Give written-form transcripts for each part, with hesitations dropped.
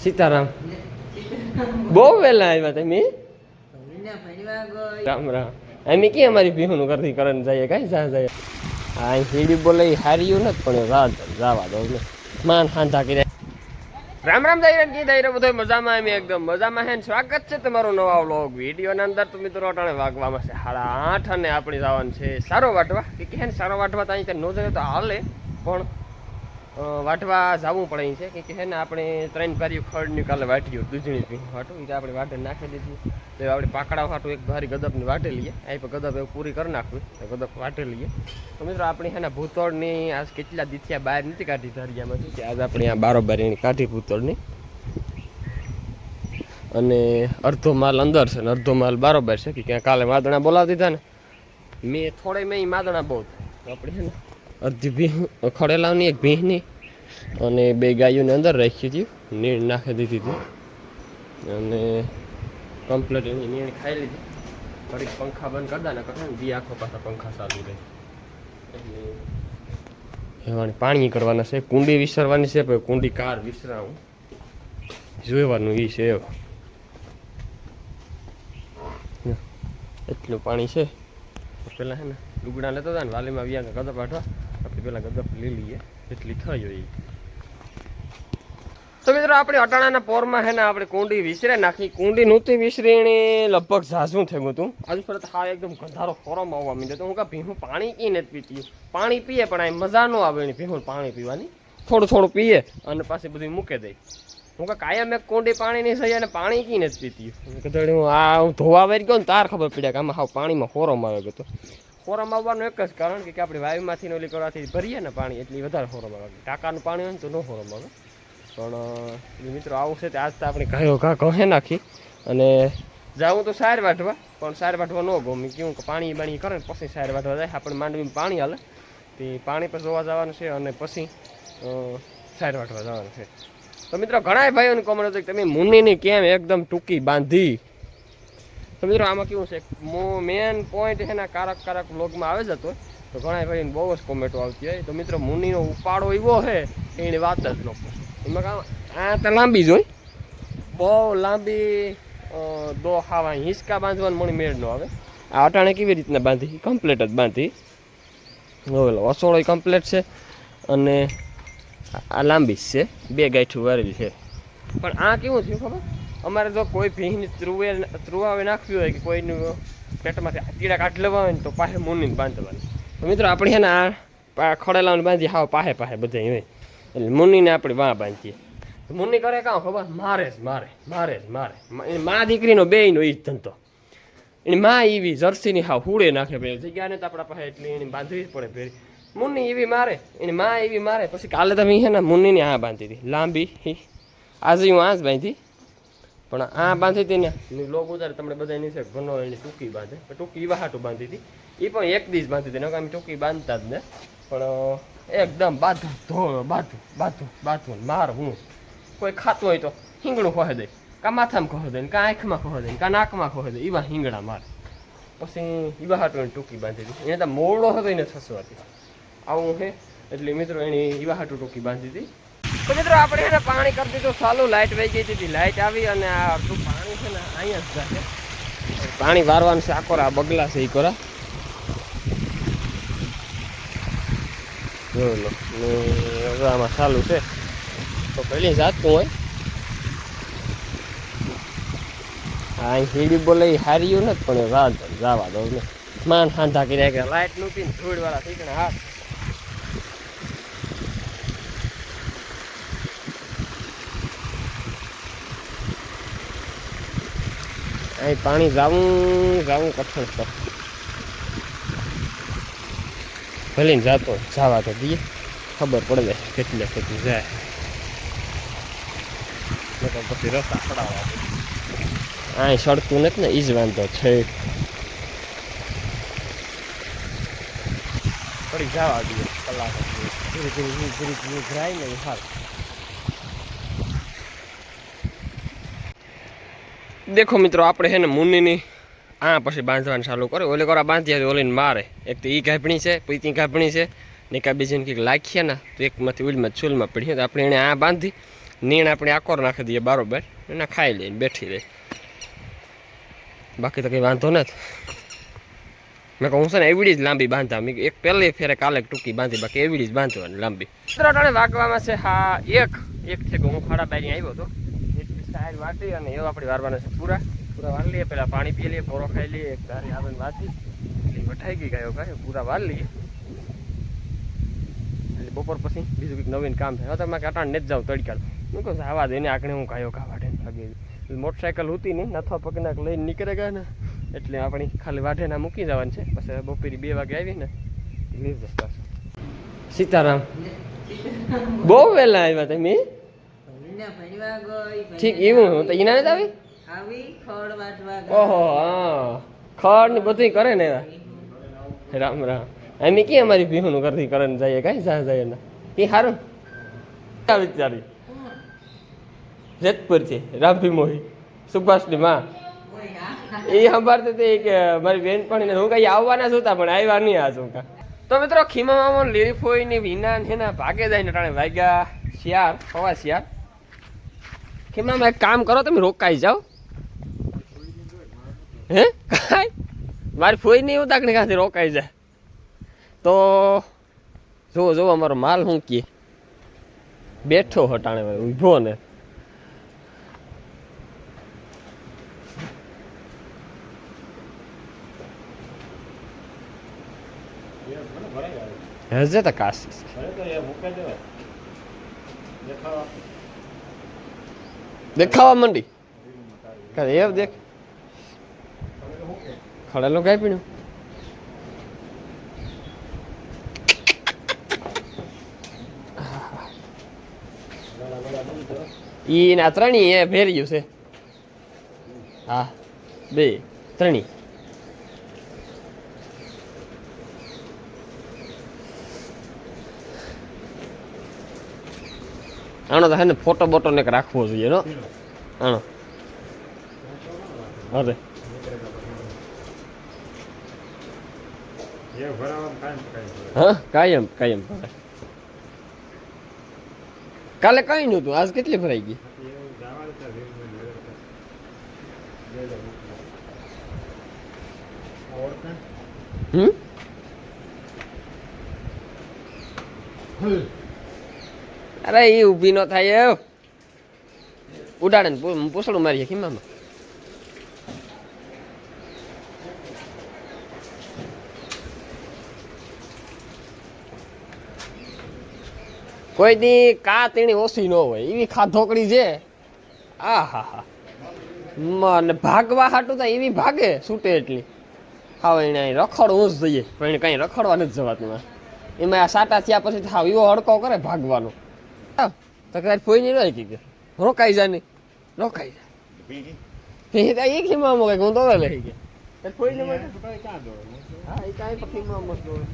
સીતારામ બહુ વહેલા આવ્યા તમે રામ રામ અમે ક્યાં અમારી ભીહુનું કરતી કરન જઈએ કઈ જા જાય આ હીડી બોલે હાર્યું નથી પણ રાત જવા દો ને માન હાંધા કર્યા રામ રામ દાયરા કી દાયરા બધો મજામાં અમે એકદમ મજામાં હે સ્વાગત છે તમારો નવા વ્લોગ વિડીયોના અંદર તો મિત્રો અટાણે વાગવામાં છે 8:30 અને આપણે જવાનું છે સારો વાટવા કે હે સારો વાટવા તો અહીં નો જાય તો હાલે પણ વાટવા જવું પડે છે કે હે ને આપણે 3 ભારીઓ ખડની કાલે વાટ્યું દૂધણી પી વાટું એ આપણે વાટે નાખી દીધી તો આપણે પાકડા વાટું એક ભારી ગદપની વાટે લઈએ અહીં પર ગદપ એવું પૂરી કરી નાખવી તો ગદપ વાટે લઈએ તો મિત્રો આપણે હે ને ભૂતોળની આજ કેટલા દીથિયા બહાર નથી કાઢી ધારિયામાંથી કે આજ આપણે આ બારોબાર એની કાઢી ભૂતોળની અને અડધો માલ અંદર છે ને અડધો માલ બારોબાર છે કે ક્યાં કાલે માદણા બોલાવી દીધા ને મેં થોડે મેં માદણા બહુ આપણે છે ને અડધી ભીહ ખડેલાની એક ભીહની અને 2 ગાયોને અંદર રાખી હતી નીણ નાખી દીધી હતી અને કમ્પ્લીટ એની નીણ ખાઈ લીધી થોડીક પંખા બંધ કરી દે ને કરે ને દી આખો પાછા પંખા ચાલુ રહે એટલે એવાની પાણી કરવાના છે કુંડી વિસરવાની છે પણ કુંડી કાર વિસરાવું જોવાનું એ છે એટલું પાણી છે પેલા હે ને લુગડા લેતો હતા ને વાલીમાં વ્યા ગદપ વાટવા આપણે પેલા ગદપ લઈ લઈએ એટલી થઈ હોય તો મિત્રો આપણે અટાણાના પોરમાં હે ને આપણે કુંડી વિસરે નાખી કુંડી નહોતી વિસરીને લગભગ ઝાઝું થયું હતું આજુ ફરત હા એકદમ ગંધારો ખોરામાં આવવા માંડ્યો તો હું કાં ભીહું પાણી કી નથી પીતી પાણી પીએ પણ આ મજા ન આવે એની ભીહું પાણી પીવાની થોડું થોડું પીએ અને પાછી બધું મૂકે દઈ હું કાં કાયમ એક કુંડી પાણી નહીં થઈ અને પાણી કી નથી પીતી કદાચ હું આ ધોવા વેરી ગયો ને તાર ખબર પડ્યા કે આમાં હાવ પાણીમાં ખોરામાં આવે ગયો ખોરામાં આવવાનું એક જ કારણ કે આપણે વાયુમાંથી ઓલી કરવાથી ભરીએ ને પાણી એટલી વધારે ખોરામાં આવે ટાંકાનું પાણી હોય ને તો ન ખોરામાં આવે પણ મિત્રો આવું છે તે આજ તો આપણે ગાયો કહે નાખી અને જાઉં તો સાર વાટવા પણ સાર વાટવા ન ગમે કેવું કે પાણી બાણી કરે ને પછી સાર વાટવા જાય આપણે માંડવીમાં પાણી હાલે તે પાણી પર જોવા જવાનું છે અને પછી સાર વાટવા જવાનું છે તો મિત્રો ઘણા ભાઈઓને કોમેન્ટ હતું કે તમે મુન્નીની કેમ એકદમ ટૂંકી બાંધી તો મિત્રો આમાં કેવું છે મેન પોઈન્ટ છે ને કારક વ્લોગમાં આવે જતો તો ઘણા ભાઈઓને બહુ જ કોમેન્ટો આવતી હોય તો મિત્રો મુન્નીનો ઉપાડો એવો છે એની વાત જ ન પૂછો એમાં કામ આ તો લાંબી જ હોય બહુ લાંબી દો ખાવા હિંચકા બાંધવાનું મને મેળ ન આવે આ અટાણે કેવી રીતના બાંધી કમ્પ્લીટ જ બાંધી ઓલો અસોળો કમ્પ્લીટ છે અને આ લાંબી જ છે 2 ગાંઠું વારેલી છે પણ આ કેવું થયું ખબર અમારે જો કોઈ ભીંની ત્રુવાવે નાખવી હોય કે કોઈનું પેટમાંથી તીડા કાઢી લેવા હોય ને તો પાસે મુન્નીને બાંધવાની તો મિત્રો આપણે છે ને આ ખડેલાને બાંધી હાવ પાસે બધા હોય એટલે મુન્નીને આપણે વાં બાંધીએ મુન્ની કરે કાં ખબર મારે એની મા દીકરીનો બેયનો એ જ ધંધો એની મા એવી જર્સીની હાવ હુડે નાખે ભાઈ જગ્યા ને તો આપણા પાસે એટલી એની બાંધવી જ પડે ભેરી મુન્ની એવી મારે એની મા એવી મારે પછી કાલે તમે છે ને મુન્નીની આ બાંધી હતી લાંબી આજે હું આ જ બાંધી પણ આ બાંધી હતી ને લોક ઉતારે તમને બધા એની છે ઘણો એની ટૂંકી બાંધે ટૂંકી એવા હાટું બાંધી હતી એ પણ એક દિવસ બાંધી હતી અમે ટૂંકી બાંધતા જ ને પણ એકદમ બાંધું માર હું કોઈ ખાતું હોય તો હિંગણું ખોહે દે કાં માથામાં ખોહે દે કાં આંખમાં ખોહે દે કાં નાકમાં ખોહે દે એવા હિંગણા માર પછી એવા હાટું એને ટૂંકી બાંધી હતી એને તો મોરડો હતો એને થસો હતી આવું છે એટલે મિત્રો એની એવા હાટું ટૂંકી બાંધી હતી તો મિત્રો આપણે એને પાણી કરી દીધું ચાલુ લાઇટ વહી ગઈ હતી લાઇટ આવી અને આ આટલું પાણી છે ને અહીંયા જ જશે પાણી વારવાનું છે આકોરા બગલા છે એ કોરા જોઈ લો ને આમાં ચાલુ છે તો પહેલી જાતનું હોય આ હીડી બોલે હાર્યું નથી પણ રાત જવા દઉં ને માન હાંધા કર્યા કે લાઇટ નહોતી ને ધૂળવાળા થઈ ગયા હાથ અહીં પાણી જાવું કઠણ છે ભલે જાતો જવા તો દઈએ ખબર પડે કેટલે જાય પછી રસ્તા ખડાવવા અહીં સડતું નથી ને એ જ વાંધો છે ફરી જવા દઈએ કલાક ધીરે જાય ને હાલ દેખો મિત્રો આપણે છે ને મુન્નીની આ પછી બાંધવાનું ચાલુ કરે ઓલે કોરા બાંધ્યા ઓલીને મારે એક તો એ ગાભણી છે પીતી ગાભણી છે ને કાં બીજીને કંઈક લાખીએ ને તો એકમાંથી ઉલમાં ચૂલમાં પડીએ તો આપણે એને આ બાંધી નીણ આપણે આકોર નાખી દઈએ બરોબર, એને ખાઈ લઈને બેઠી રહે, બાકી તો કંઈ વાંધો નથી. મેં કહું છે ને એવડી જ લાંબી બાંધતા, મેં એક પહેલી ફેરે કાલે ટૂંકી બાંધી, બાકી એવડી જ બાંધવાની લાંબી. ત્રણ વાગવામાં છે હા એક છે કે હું 12:30 આવ્યો હતો, એટલી સાઈડ વાટી અને એવું આપણે વારવાના છે પૂરા વાર લઈએ. પેલા પાણી પી લઈએ, પોરો ખાઈ લઈએ, એક ધારી આવે વાંચી વઠાઈ ગઈ ગયો કાંઈ પૂરા વાર લઈએ. એટલે બપોર પછી બીજું કંઈક નવીન કામ થાય. હવે તમે કાંટા નથી જાઉં તડકા, હું કહું આવા દઈને આંકણે હું ગાયો કા વાઢે ભાગી. મોટરસાઇકલ હતી નહીં, નથવા પગનાક લઈને નીકળે ગયા ને, એટલે આપણી ખાલી વાઢેના મૂકી જવાનું છે. પછી બપોરે 2 વાગે આવી ને લીધ પાછું. સીતારામ બહુ વહેલા આવ્યા તમે? ઠીક એવું હું તો ઈના નથી આવી. ઓહો હા, ખડ ને બધું કરે ને. રામ રામ. અમે ક્યાં અમારી ભીહુનું કરતી કરે ને જઈએ કાંઈ જાય ને એ સારું વિચારી જેતપુર છે રામભી મોહી સુભાષની માં એ સંભાળતી હતી કે મારી બેનપણીને હું કઈ આવવાના જ હતા પણ આવ્યા નહીં આ શું કા. તો મિત્રો ખીમામાં લીરી ફોઈની વિના એના ભાગે જાય ને ટાણે વાગ્યા 4:15. ખીમામાં એક કામ કરો, તમે રોકાઈ જાઓ. હે કાંઈ મારી ફોઈ નહીં ઉતાકને ક્યાંથી રોકાઈ જાય તો જો અમારો માલ શું કહે બેઠો હટાણે ઊભો ને. હજે તો કાશી દેખાવા માંડી એવ દેખ ખડેલું કઈ પીણું ઈ ના ત્રણી એ ભેર્યું છે. હા 2 3 આનો તો હે ને ફોટો બોટો ને રાખવો જોઈએ નો આનો. અરે હા કાયમ ભરાય. કાલે કઈ નતું, આજ કેટલી ભરાઈ ગઈ? અરે એ ઊભી ન થાય ઉડાડે ને પૂછડું મારીએ ખીમામાં. કોઈ દી કા તેણી ઓછી ન હોય એવી ખાધોકડી છે. આ હા મને ભાગવા હાટું થાય એવી ભાગે છૂટે એટલી. હાવ એને રખડવું જ જઈએ પણ એને કઈ રખડવા નથી જવાતું. એમાં આ સાટા થયા પછી હાવ એવો હડકો કરે ભાગવાનો. તો કદાચ કોઈ નહીં રહી કે રોકાઈ જાય નહીં રોકાઈ જાય એ ખીમામાં કઈક હું તો લઈ ગયા કોઈ ને હા એ કાંઈ પણ ખીમામાં દોડે.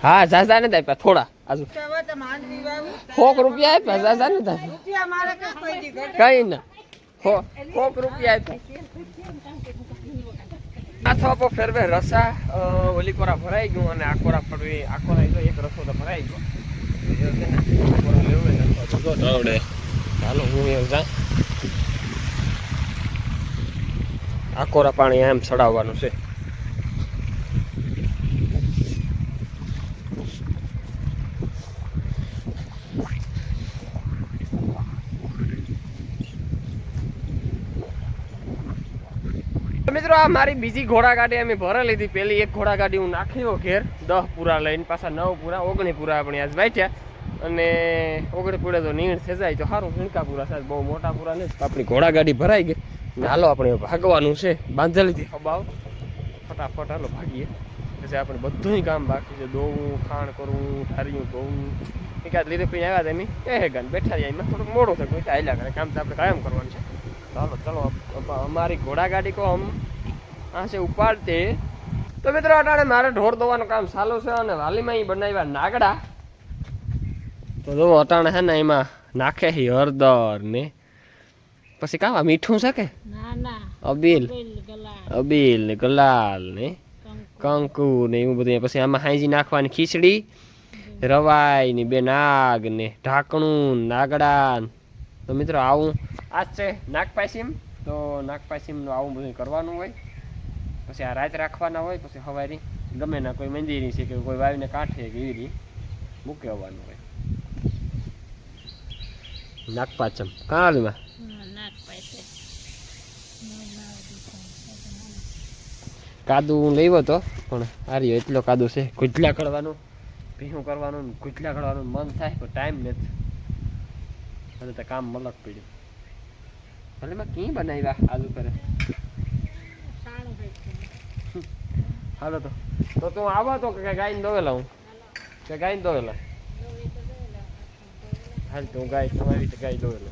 હા ઝાઝા નથી આપ્યા થોડા આજુ ₹100 આપ્યા ઝાઝા નથી આપ્યા કઈ ના ₹100 આપ્યા. આ થોપો ફેરવે રસા ઓલી કોરા ભરાઈ ગયું અને આ કોરા ફરવી આ કોરા એક રસો તો ભરાઈ ગયો. ચાલો હું એવું જા આ કોરા પાણી એમ ચડાવવાનું છે. મિત્રો આ મારી બીજી ઘોડાગાડી અમે ભરા લીધી. પેલી એક ઘોડાગાડી હું નાખ્યો ઘેર 10 પૂરા લઈને, પાછા 9 પૂરા 19 પૂરા આપણે આજ વાંચ્યા અને 19 પૂરા તો નીણ થઈ જાય તો સારું. ઝીણકા પૂરા સાહેબ બહુ મોટા પૂરા નહીં. આપણી ઘોડાગાડી ભરાઈ ગઈ ને હાલો આપણે ભાગવાનું છે. બાંધેલીથી હબાવ ફટાફટ હાલો ભાગીએ. પછી આપણે બધું કામ બાકી છે, દોવું ખાણ કરવું ઠારિયું ધોવું એકાદ લીધે પીને આવ્યા હતા એમ એ ગાન બેઠા રહ્યા. એમાં થોડુંક મોડું થાય કોઈ હાલ્યા કરે કામ તો આપણે કાયમ કરવાનું છે. ચાલો ચલો અમારી ઘોડાગાડી કો હમ આ છે ઉપાડતે. તો મિત્રો અટાણે મારે ઢોર દોવાનું કામ ચાલુ છે અને વાલીમાં અહીં બનાવ્યા નાગડા તો જો અટાણે છે ને એમાં નાખે છે હળદર ને પછી કાવા મીઠું છે કે અબીલ અબીલ ને ગલાલ ને કંકુ ને એવું બધું પછી આમાં હાંજી નાખવાની ખીચડી રવાઈ ની બે નાગ ને ઢાંકણું નાગડા તો મિત્રો આવું આ જ છે નાગપાયસીમ તો નાગપાયસીમનું આવું બધું કરવાનું હોય પછી આ રાત રાખવાના હોય પછી સવારે ગમે ના કોઈ મંદિરની છે કે કોઈ વાવીને કાંઠે કે એવી રીતે મૂકી આવવાનું હોય નાગપાચમ કાળમાં કાદુ હું લેવો તો પણ આર્યો એટલો કાદુ છે ગુજલા કરવાનું ભીહું કરવાનું ગુજલા કરવાનું મન થાય પણ ટાઈમ નથી અને તો કામ મલક પડ્યું ભલે માં કી બનાવ્યા આલુ કરે હાલો તો તું આવો તો કે ગાયને દોવેલા હું કે ગાયને દોવેલા હાલ તો ગાય તમારી રીતે ગાય દોવેલા